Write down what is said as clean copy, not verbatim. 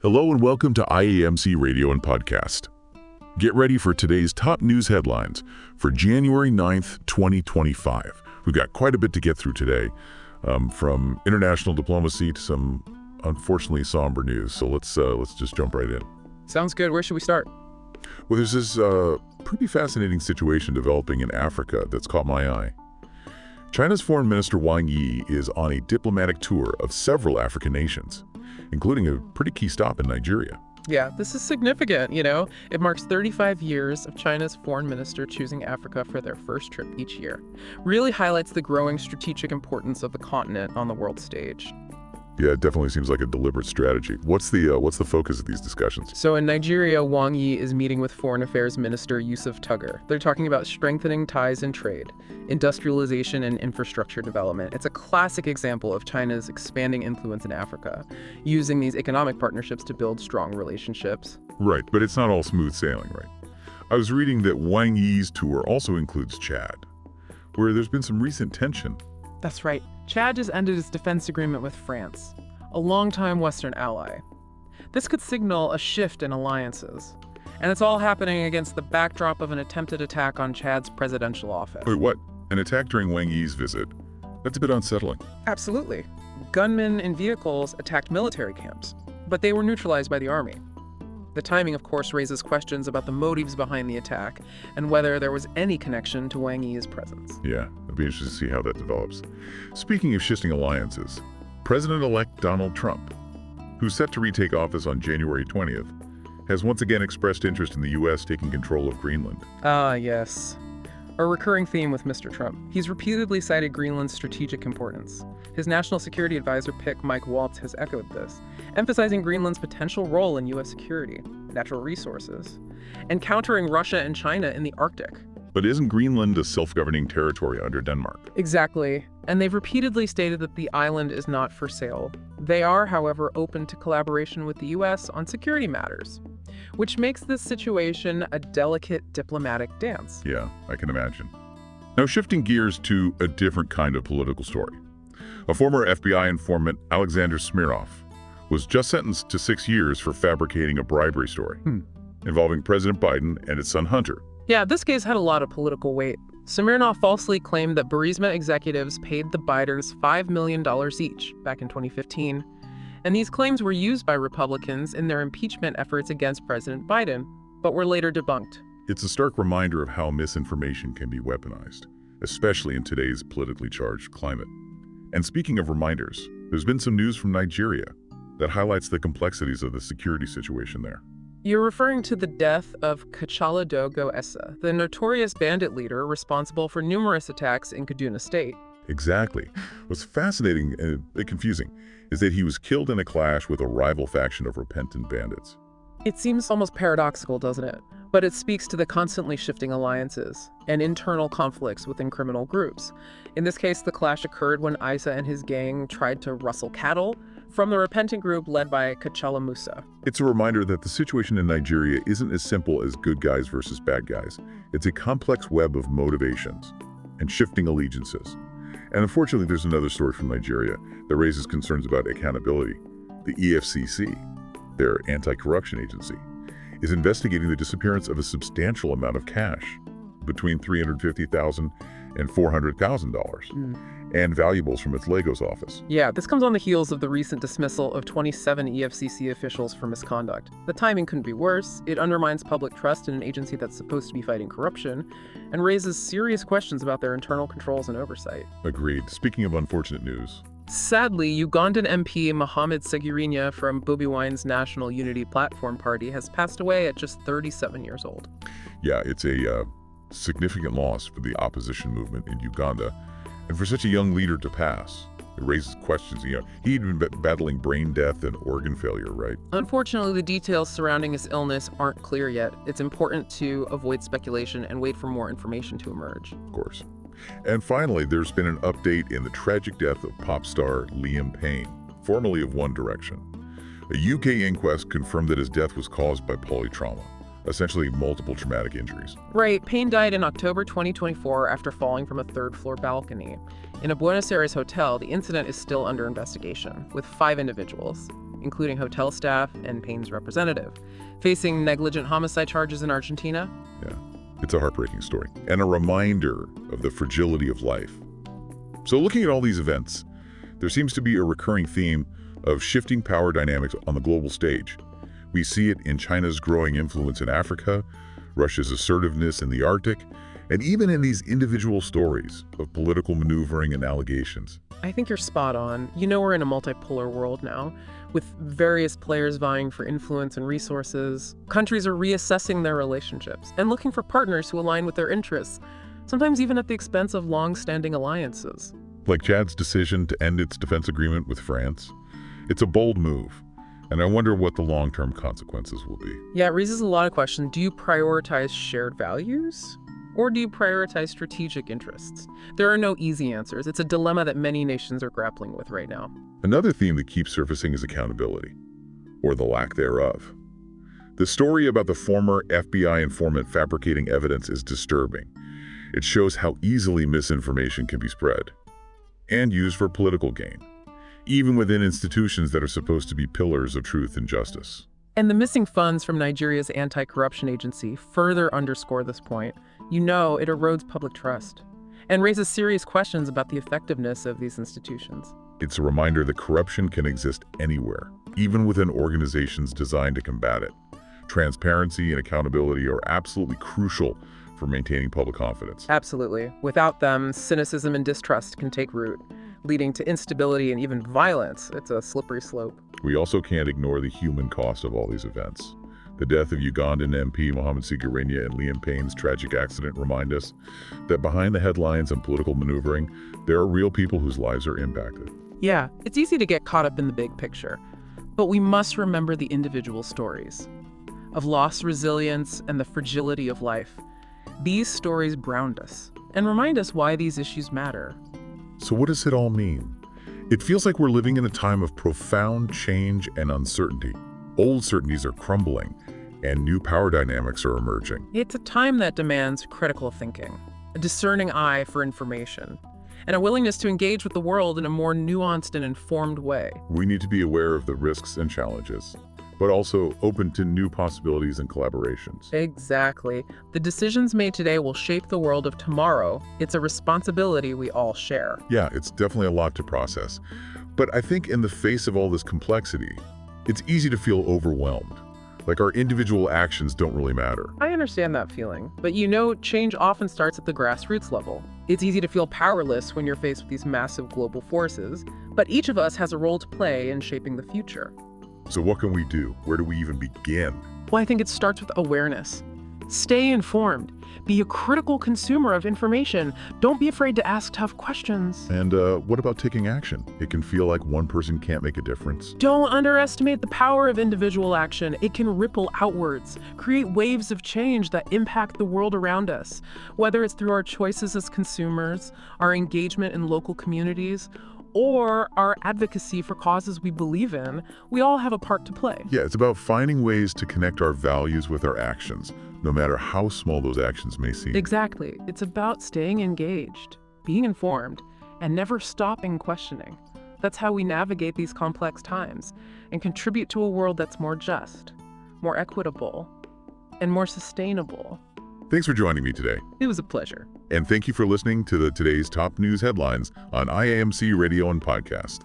Hello and welcome to IAMC Radio and Podcast. Get ready for today's top news headlines for January 9th, 2025. We've got quite a bit to get through today, from international diplomacy to some unfortunately somber news. So let's just jump right in. Sounds good. Where should we start? Well, there's this pretty fascinating situation developing in Africa that's caught my eye. China's Foreign Minister Wang Yi is on a diplomatic tour of several African nations, including a pretty key stop in Nigeria. Yeah, this is significant, It marks 35 years of China's foreign minister choosing Africa for their first trip each year. Really highlights the growing strategic importance of the continent on the world stage. Yeah, it definitely seems like a deliberate strategy. What's the focus of these discussions? So in Nigeria, Wang Yi is meeting with Foreign Affairs Minister Yusuf Tuggar. They're talking about strengthening ties in trade, industrialization, and infrastructure development. It's a classic example of China's expanding influence in Africa, using these economic partnerships to build strong relationships. Right, but it's not all smooth sailing, right? I was reading that Wang Yi's tour also includes Chad, where there's been some recent tension. That's right. Chad just ended its defense agreement with France, a longtime Western ally. This could signal a shift in alliances. And it's all happening against the backdrop of an attempted attack on Chad's presidential office. Wait, what? An attack during Wang Yi's visit? That's a bit unsettling. Absolutely. Gunmen in vehicles attacked military camps, but they were neutralized by the army. The timing, of course, raises questions about the motives behind the attack and whether there was any connection to Wang Yi's presence. Yeah, it'll be interesting to see how that develops. Speaking of shifting alliances, President-elect Donald Trump, who's set to retake office on January 20th, has once again expressed interest in the U.S. taking control of Greenland. Ah, yes. A recurring theme with Mr. Trump. He's repeatedly cited Greenland's strategic importance. His national security advisor pick, Mike Waltz, has echoed this, emphasizing Greenland's potential role in U.S. security, natural resources, and countering Russia and China in the Arctic. But isn't Greenland a self-governing territory under Denmark? Exactly. And they've repeatedly stated that the island is not for sale. They are, however, open to collaboration with the U.S. on security matters, which makes this situation a delicate diplomatic dance. Yeah, I can imagine. Now, shifting gears to a different kind of political story. A former FBI informant, Alexander Smirnov, was just sentenced to 6 years for fabricating a bribery story involving President Biden and his son Hunter. Yeah, this case had a lot of political weight. Smirnov falsely claimed that Burisma executives paid the Bidens $5 million each back in 2015. And these claims were used by Republicans in their impeachment efforts against President Biden, but were later debunked. It's a stark reminder of how misinformation can be weaponized, especially in today's politically charged climate. And speaking of reminders, there's been some news from Nigeria that highlights the complexities of the security situation there. You're referring to the death of Kachala Dogo Essa, the notorious bandit leader responsible for numerous attacks in Kaduna State. Exactly. What's fascinating and a bit confusing is that he was killed in a clash with a rival faction of repentant bandits. It seems almost paradoxical, doesn't it? But it speaks to the constantly shifting alliances and internal conflicts within criminal groups. In this case, the clash occurred when Isa and his gang tried to rustle cattle from the repentant group led by Kachala Musa. It's a reminder that the situation in Nigeria isn't as simple as good guys versus bad guys. It's a complex web of motivations and shifting allegiances. And unfortunately, there's another story from Nigeria that raises concerns about accountability. The EFCC, their anti-corruption agency, is investigating the disappearance of a substantial amount of cash, between $350,000 and $400,000, and valuables from its Lagos office. Yeah, this comes on the heels of the recent dismissal of 27 EFCC officials for misconduct. The timing couldn't be worse. It undermines public trust in an agency that's supposed to be fighting corruption, and raises serious questions about their internal controls and oversight. Agreed. Speaking of unfortunate news, sadly, Ugandan MP Mohamed Segirinya from Bobi Wine's National Unity Platform Party has passed away at just 37 years old. Yeah, it's a significant loss for the opposition movement in Uganda. And for such a young leader to pass, it raises questions. He'd been battling brain death and organ failure, right? Unfortunately, the details surrounding his illness aren't clear yet. It's important to avoid speculation and wait for more information to emerge. Of course. And finally, there's been an update in the tragic death of pop star Liam Payne, formerly of One Direction. A UK inquest confirmed that his death was caused by polytrauma, essentially multiple traumatic injuries. Right. Payne died in October 2024 after falling from a third-floor balcony. In a Buenos Aires hotel, the incident is still under investigation, with 5 individuals, including hotel staff and Payne's representative, facing negligent homicide charges in Argentina. Yeah, it's a heartbreaking story and a reminder of the fragility of life. So looking at all these events, there seems to be a recurring theme of shifting power dynamics on the global stage. We see it in China's growing influence in Africa, Russia's assertiveness in the Arctic, and even in these individual stories of political maneuvering and allegations. I think you're spot on. You know, we're in a multipolar world now, with various players vying for influence and resources. Countries are reassessing their relationships and looking for partners who align with their interests, sometimes even at the expense of long-standing alliances. Like Chad's decision to end its defense agreement with France. It's a bold move, and I wonder what the long-term consequences will be. Yeah, it raises a lot of questions. Do you prioritize shared values? Or do you prioritize strategic interests? There are no easy answers. It's a dilemma that many nations are grappling with right now. Another theme that keeps surfacing is accountability, or the lack thereof. The story about the former FBI informant fabricating evidence is disturbing. It shows how easily misinformation can be spread and used for political gain, even within institutions that are supposed to be pillars of truth and justice. And the missing funds from Nigeria's anti-corruption agency further underscore this point. You know, it erodes public trust and raises serious questions about the effectiveness of these institutions. It's a reminder that corruption can exist anywhere, even within organizations designed to combat it. Transparency and accountability are absolutely crucial for maintaining public confidence. Absolutely. Without them, cynicism and distrust can take root, leading to instability and even violence. It's a slippery slope. We also can't ignore the human cost of all these events. The death of Ugandan MP Mohamed Sigirinya and Liam Payne's tragic accident remind us that behind the headlines and political maneuvering, there are real people whose lives are impacted. Yeah, it's easy to get caught up in the big picture, but we must remember the individual stories of lost resilience and the fragility of life. These stories ground us and remind us why these issues matter. So what does it all mean? It feels like we're living in a time of profound change and uncertainty. Old certainties are crumbling, and new power dynamics are emerging. It's a time that demands critical thinking, a discerning eye for information, and a willingness to engage with the world in a more nuanced and informed way. We need to be aware of the risks and challenges, but also open to new possibilities and collaborations. Exactly. The decisions made today will shape the world of tomorrow. It's a responsibility we all share. Yeah, it's definitely a lot to process. But I think in the face of all this complexity, it's easy to feel overwhelmed. Like our individual actions don't really matter. I understand that feeling, but you know, change often starts at the grassroots level. It's easy to feel powerless when you're faced with these massive global forces, but each of us has a role to play in shaping the future. So what can we do? Where do we even begin? Well, I think it starts with awareness. Stay informed. Be a critical consumer of information. Don't be afraid to ask tough questions. And what about taking action? It can feel like one person can't make a difference. Don't underestimate the power of individual action. It can ripple outwards, create waves of change that impact the world around us, whether it's through our choices as consumers, our engagement in local communities, or our advocacy for causes we believe in. We all have a part to play. Yeah, it's about finding ways to connect our values with our actions, no matter how small those actions may seem. Exactly. It's about staying engaged, being informed, and never stopping questioning. That's how we navigate these complex times and contribute to a world that's more just, more equitable, and more sustainable. Thanks for joining me today. It was a pleasure. And thank you for listening to today's top news headlines on IAMC Radio and Podcast.